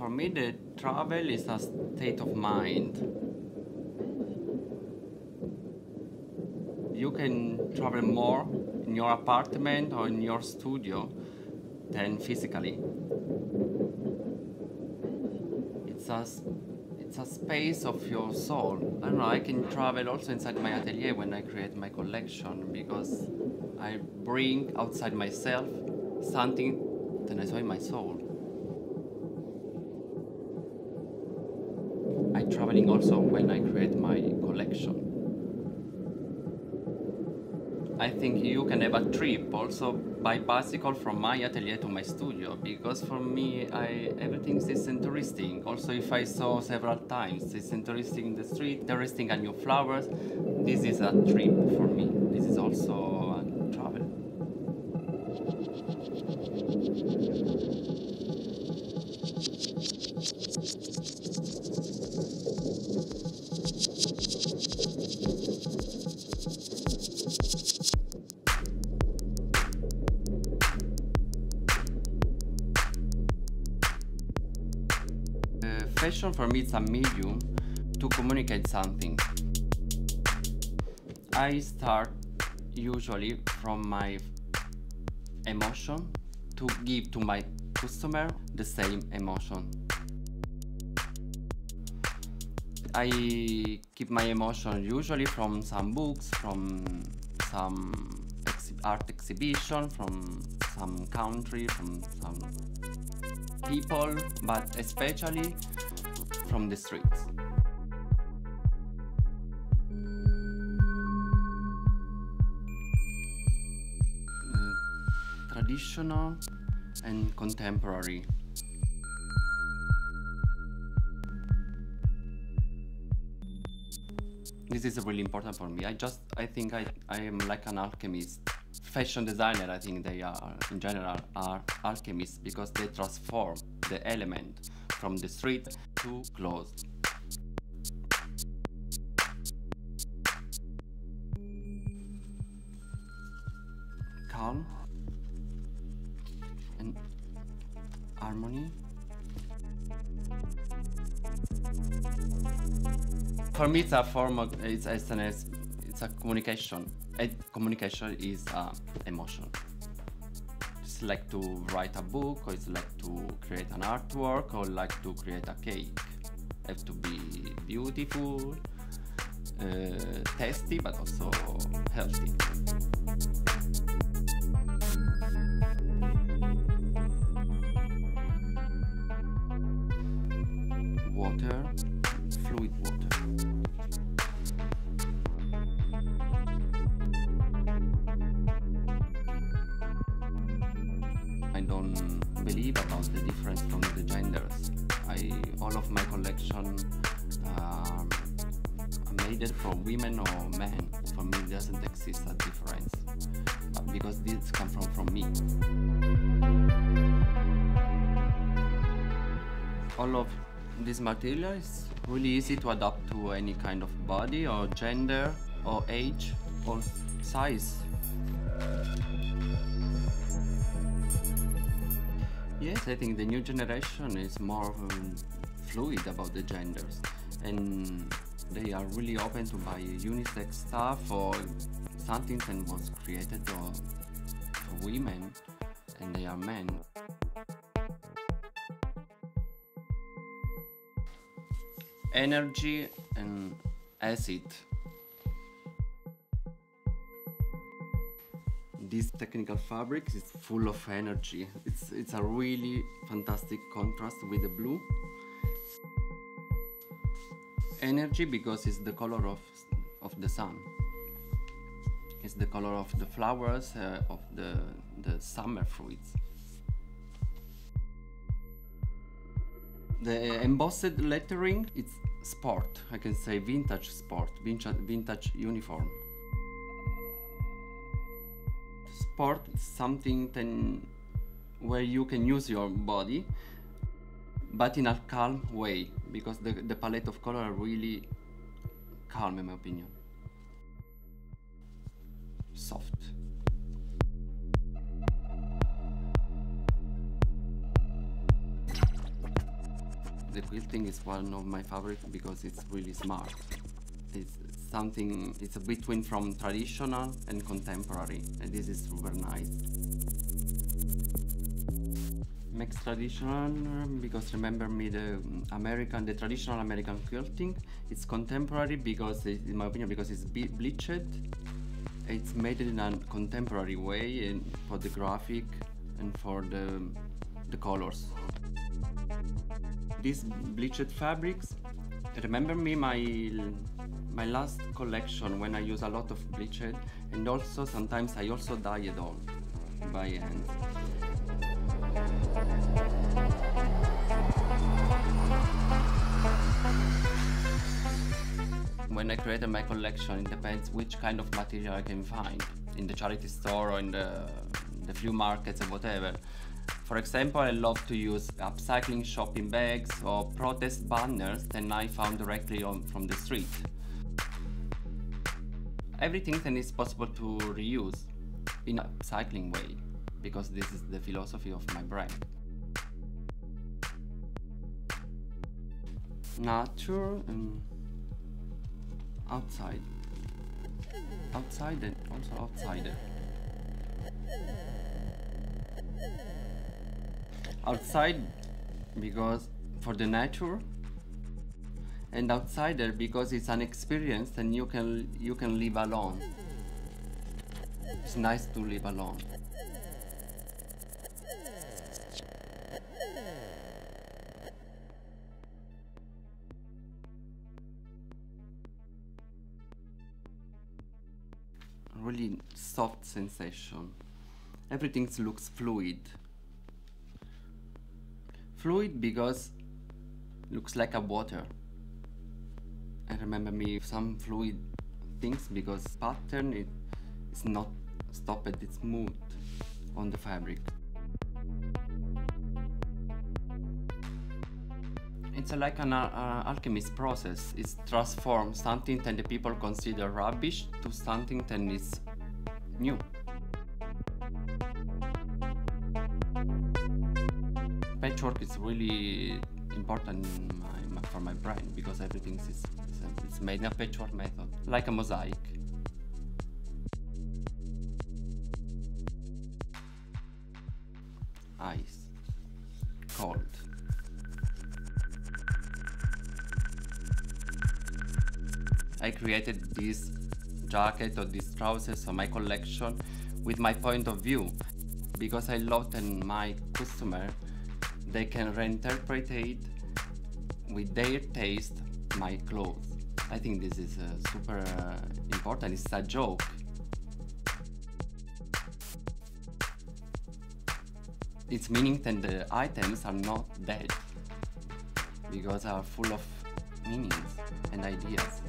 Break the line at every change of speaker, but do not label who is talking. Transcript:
For me, the travel is a state of mind. You can travel more in your apartment or in your studio than physically. It's a space of your soul. I don't know, I can travel also inside my atelier when I create my collection, because I bring outside myself something that I saw in my soul. I'm traveling also when I create my collection. I think you can have a trip also by bicycle from my atelier to my studio, because for me, everything is interesting. Also, if I saw several times, it's interesting in the street, interesting a new flowers. This is a trip for me. This is also a travel. Fashion for me is a medium to communicate something. I start usually from my emotion to give to my customer the same emotion. I keep my emotion usually from some books, from some art exhibition, from some country, from some people, but especially from the streets. Traditional and contemporary. This is really important for me. I think I am like an alchemist. Fashion designer, I think they are, in general, are alchemists, because they transform the element from the street to clothes. Calm and harmony. For me, it's a form of, it's a communication. Communication is emotion. It's like to write a book, or it's like to create an artwork, or like to create a cake. Have to be beautiful, tasty, but also healthy. Water, fluid water. I don't believe about the difference from the genders. All of my collection are made for women or men. For me, it doesn't exist a difference, because this comes from me. All of this material is really easy to adapt to any kind of body or gender or age or size. Yes, I think the new generation is more fluid about the genders, and they are really open to buy unisex stuff or something that was created for women and they are men. Energy and acid. This technical fabric is full of energy. It's a really fantastic contrast with the blue. Energy because it's the color of the sun. It's the color of the flowers, of the summer fruits. The embossed lettering, it's sport. I can say vintage sport, vintage uniform. Sport is something where you can use your body, but in a calm way, because the palette of color are really calm, in my opinion. Soft. The quilting is one of my favorites because it's really smart. It's something, it's a between from traditional and contemporary, and this is super nice. Makes traditional because remember me the traditional American quilting. It's contemporary because, in my opinion, because it's bleached. It's made in a contemporary way and for the graphic and for the colors. These bleached fabrics remember me my last collection when I use a lot of bleached, and also sometimes I also dye it all by hand. When I created my collection, it depends which kind of material I can find in the charity store or in the flea markets or whatever. For example, I love to use upcycling shopping bags or protest banners that I found directly from the street. Everything then is possible to reuse in an upcycling way, because this is the philosophy of my brand. Nature and outside. Outside and also outsider. Outside because for the nature, and outsider because it's an experience and you can live alone. It's nice to live alone. Really soft sensation. Everything looks fluid. Fluid because looks like a water. I remember me some fluid things because pattern is not stopped, it's moved on the fabric. It's like an alchemist process. It's transformed something that the people consider rubbish to something that is new. Patchwork is really important for my brand because everything is made in a patchwork method, like a mosaic. Ice, cold. I created this jacket or these trousers on my collection with my point of view because I love that my customer, they can reinterpret it with their taste my clothes. I think this is super important. It's a joke. It's meaning that the items are not dead because are full of meanings and ideas.